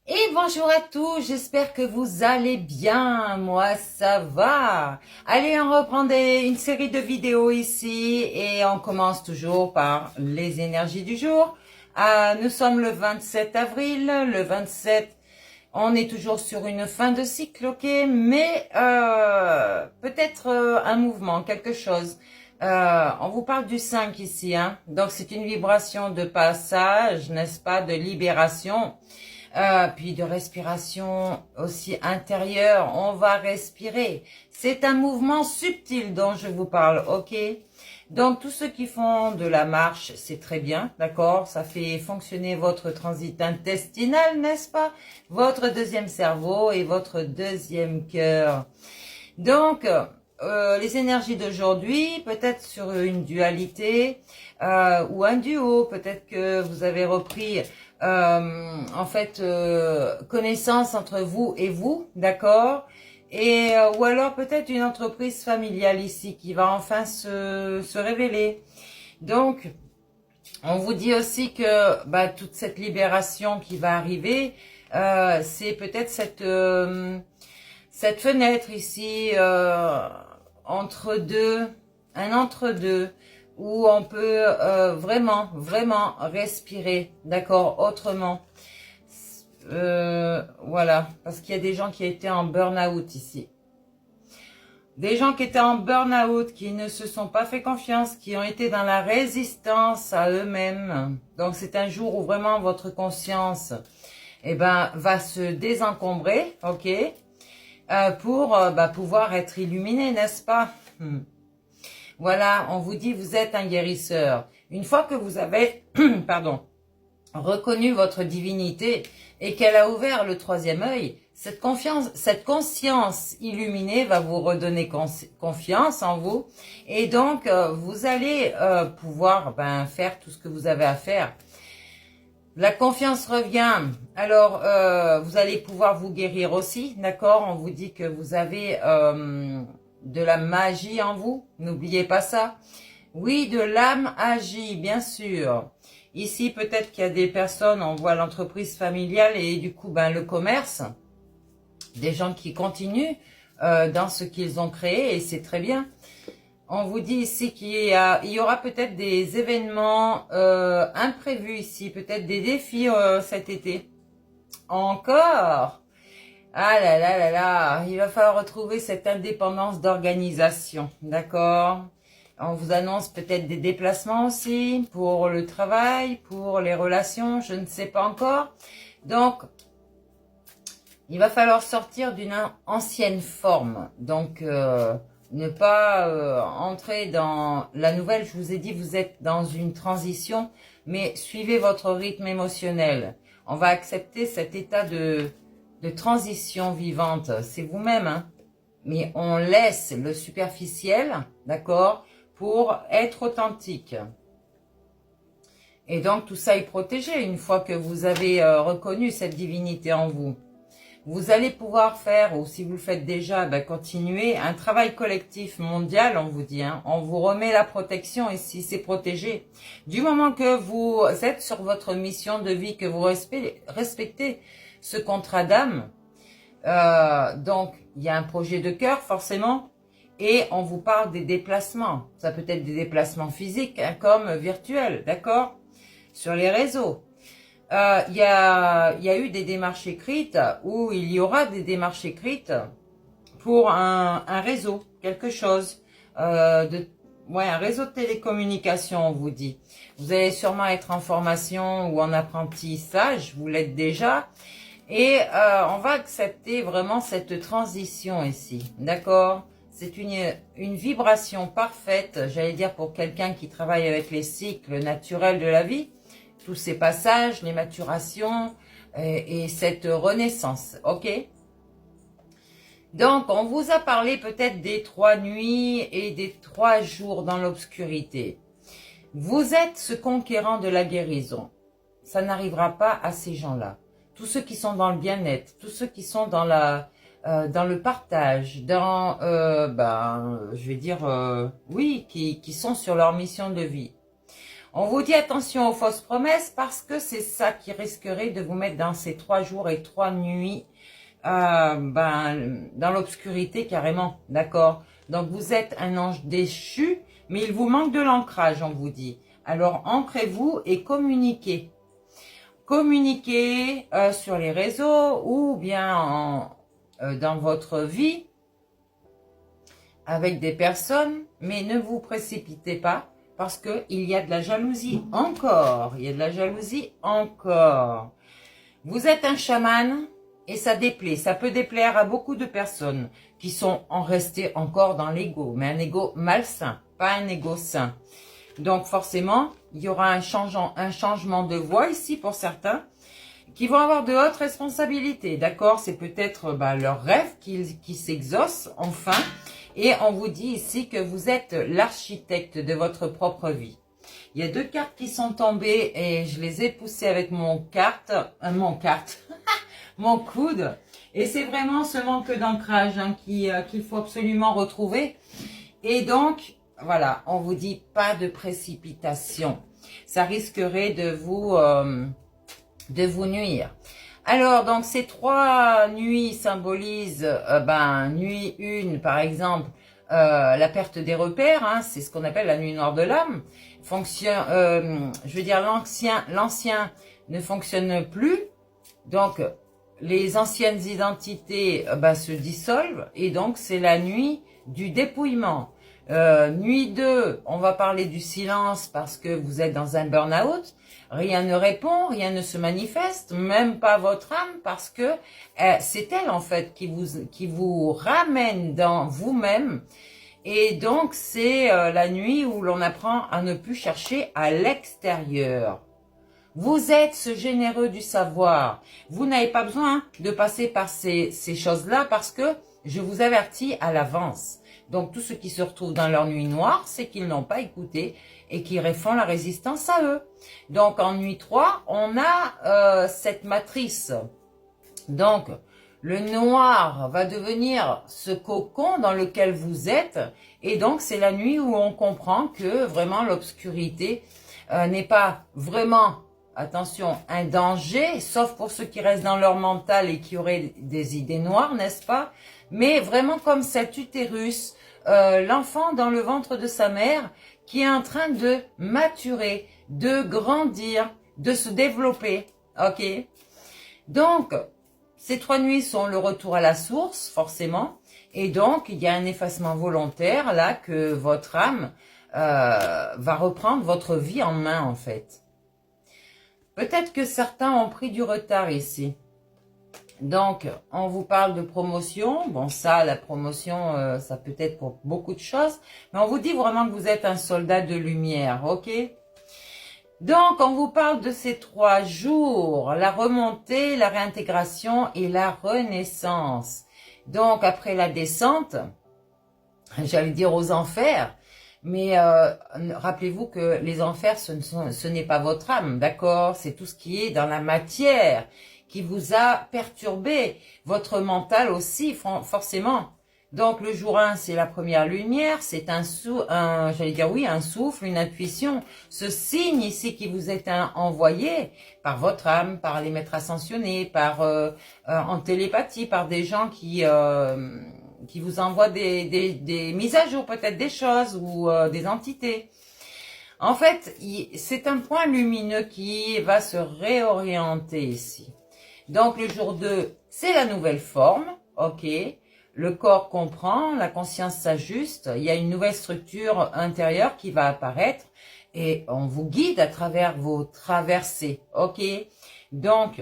Et bonjour à tous, j'espère que vous allez bien, moi ça va. Allez, on reprend une série de vidéos ici et on commence toujours par les énergies du jour. Nous sommes le 27 avril, le 27, on est toujours sur une fin de cycle, ok, mais peut-être un mouvement, quelque chose. On vous parle du 5 ici, hein. Donc c'est une vibration de passage, n'est-ce pas, de libération. Puis de respiration aussi intérieure, on va respirer. C'est un mouvement subtil dont je vous parle, ok? Donc tous ceux qui font de la marche, c'est très bien, d'accord? Ça fait fonctionner votre transit intestinal, n'est-ce pas? Votre deuxième cerveau et votre deuxième cœur. Donc, les énergies d'aujourd'hui, peut-être sur une dualité ou un duo, peut-être que vous avez repris connaissance entre vous et vous, d'accord? Et ou alors peut-être une entreprise familiale ici qui va enfin se révéler. Donc, on vous dit aussi que toute cette libération qui va arriver, c'est peut-être cette fenêtre ici entre deux, un entre-deux, où on peut vraiment respirer, d'accord, autrement. Voilà, parce qu'il y a des gens qui étaient en burn-out ici. Des gens qui étaient en burn-out, qui ne se sont pas fait confiance, qui ont été dans la résistance à eux-mêmes. Donc c'est un jour où vraiment votre conscience va se désencombrer, ok, pour pouvoir être illuminé, n'est-ce pas? Voilà, on vous dit, vous êtes un guérisseur. Une fois que vous avez, reconnu votre divinité et qu'elle a ouvert le troisième œil, cette conscience illuminée va vous redonner confiance en vous. Et donc, vous allez pouvoir faire tout ce que vous avez à faire. La confiance revient. Alors, vous allez pouvoir vous guérir aussi, d'accord? On vous dit que vous avez de la magie en vous. N'oubliez pas ça. Oui, de l'âme agit, bien sûr. Ici, peut-être qu'il y a des personnes, on voit l'entreprise familiale et du coup, le commerce. Des gens qui continuent dans ce qu'ils ont créé et c'est très bien. On vous dit ici qu'il y aura peut-être des événements imprévus ici, peut-être des défis cet été. Encore. Ah là là là là, il va falloir retrouver cette indépendance d'organisation, d'accord? On vous annonce peut-être des déplacements aussi pour le travail, pour les relations, je ne sais pas encore. Donc, il va falloir sortir d'une ancienne forme. Donc, ne pas entrer dans la nouvelle. Je vous ai dit, vous êtes dans une transition, mais suivez votre rythme émotionnel. On va accepter cet état de transition vivante. C'est vous-même, hein. Mais on laisse le superficiel, d'accord, pour être authentique. Et donc, tout ça est protégé une fois que vous avez reconnu cette divinité en vous. Vous allez pouvoir faire, ou si vous le faites déjà, continuer un travail collectif mondial, on vous dit. Hein. On vous remet la protection ici, c'est protégé. Du moment que vous êtes sur votre mission de vie, que vous respectez ce contrat d'âme, donc il y a un projet de cœur forcément, et on vous parle des déplacements. Ça peut être des déplacements physiques hein, comme virtuels, d'accord? Sur les réseaux. Il y a eu des démarches écrites ou il y aura des démarches écrites pour un réseau, quelque chose, un réseau de télécommunication, on vous dit. Vous allez sûrement être en formation ou en apprentissage, vous l'êtes déjà. Et on va accepter vraiment cette transition ici, d'accord? C'est une vibration parfaite, j'allais dire pour quelqu'un qui travaille avec les cycles naturels de la vie, tous ces passages, les maturations et cette renaissance, ok? Donc, on vous a parlé peut-être des 3 nuits et des 3 jours dans l'obscurité. Vous êtes ce conquérant de la guérison. Ça n'arrivera pas à ces gens-là. Tous ceux qui sont dans le bien-être, tous ceux qui sont dans le partage, dans, qui sont sur leur mission de vie. On vous dit attention aux fausses promesses parce que c'est ça qui risquerait de vous mettre dans ces 3 jours et 3 nuits dans l'obscurité carrément, d'accord? Donc vous êtes un ange déchu, mais il vous manque de l'ancrage, on vous dit. Alors ancrez-vous et communiquez. Communiquez sur les réseaux ou bien dans votre vie avec des personnes, mais ne vous précipitez pas parce que il y a de la jalousie encore. Il y a de la jalousie encore. Vous êtes un chaman et ça déplaît. Ça peut déplaire à beaucoup de personnes qui sont restés encore dans l'ego, mais un ego malsain, pas un ego sain. Donc forcément, il y aura un changement de voie ici pour certains qui vont avoir de hautes responsabilités, d'accord? C'est peut-être leur rêve qui s'exauce enfin. Et on vous dit ici que vous êtes l'architecte de votre propre vie. Il y a 2 cartes qui sont tombées et je les ai poussées avec mon mon coude. Et c'est vraiment ce manque d'ancrage qu'il faut absolument retrouver. Et donc, voilà, on vous dit pas de précipitation. Ça risquerait de vous nuire. Alors, donc, ces 3 nuits symbolisent, nuit 1, par exemple, la perte des repères, hein, c'est ce qu'on appelle la nuit noire de l'âme. Je veux dire, l'ancien ne fonctionne plus, donc, les anciennes identités se dissolvent, et donc, c'est la nuit du dépouillement. Nuit 2, on va parler du silence parce que vous êtes dans un burn-out. Rien ne répond, rien ne se manifeste, même pas votre âme, parce que c'est elle en fait qui vous ramène dans vous-même. Et donc c'est la nuit où l'on apprend à ne plus chercher à l'extérieur. Vous êtes ce généreux du savoir. Vous n'avez pas besoin de passer par ces choses-là parce que je vous avertis à l'avance. Donc tous ceux qui se retrouvent dans leur nuit noire, c'est qu'ils n'ont pas écouté et qui font la résistance à eux. Donc en nuit 3, on a cette matrice. Donc le noir va devenir ce cocon dans lequel vous êtes. Et donc c'est la nuit où on comprend que vraiment l'obscurité n'est pas vraiment, attention, un danger, sauf pour ceux qui restent dans leur mental et qui auraient des idées noires, n'est-ce pas? Mais vraiment comme cet utérus, l'enfant dans le ventre de sa mère qui est en train de maturer, de grandir, de se développer, ok? Donc, ces 3 nuits sont le retour à la source, forcément, et donc il y a un effacement volontaire là que votre âme va reprendre votre vie en main en fait. Peut-être que certains ont pris du retard ici. Donc, on vous parle de promotion. Bon, ça, la promotion, ça peut être pour beaucoup de choses. Mais on vous dit vraiment que vous êtes un soldat de lumière, ok? Donc, on vous parle de ces 3 jours. La remontée, la réintégration et la renaissance. Donc, après la descente, j'allais dire aux enfers. Mais rappelez-vous que les enfers, ce n'est pas votre âme, d'accord? C'est tout ce qui est dans la matière qui vous a perturbé, votre mental aussi, forcément. Donc le jour 1, c'est la première lumière, c'est un souffle, une intuition, ce signe ici qui vous est envoyé par votre âme, par les maîtres ascensionnés, en télépathie, par des gens qui vous envoient des mises à jour, peut-être des choses ou des entités. En fait, c'est un point lumineux qui va se réorienter ici. Donc le jour 2, c'est la nouvelle forme, ok. Le corps comprend, la conscience s'ajuste, il y a une nouvelle structure intérieure qui va apparaître et on vous guide à travers vos traversées, ok. Donc,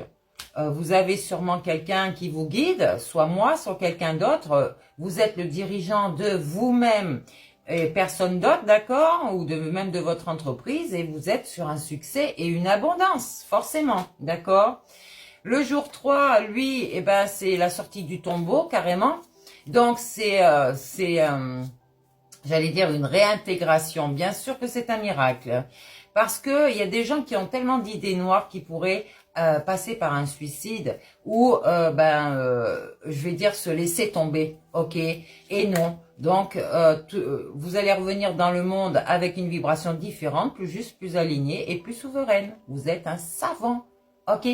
vous avez sûrement quelqu'un qui vous guide, soit moi, soit quelqu'un d'autre. Vous êtes le dirigeant de vous-même et personne d'autre, d'accord, ou même de votre entreprise et vous êtes sur un succès et une abondance, forcément, d'accord. Le jour 3, lui, c'est la sortie du tombeau, carrément. Donc, j'allais dire une réintégration. Bien sûr que c'est un miracle. Parce que il y a des gens qui ont tellement d'idées noires qui pourraient passer par un suicide ou je vais dire se laisser tomber, ok? Et non. Donc vous allez revenir dans le monde avec une vibration différente, plus juste, plus alignée et plus souveraine. Vous êtes un savant, ok?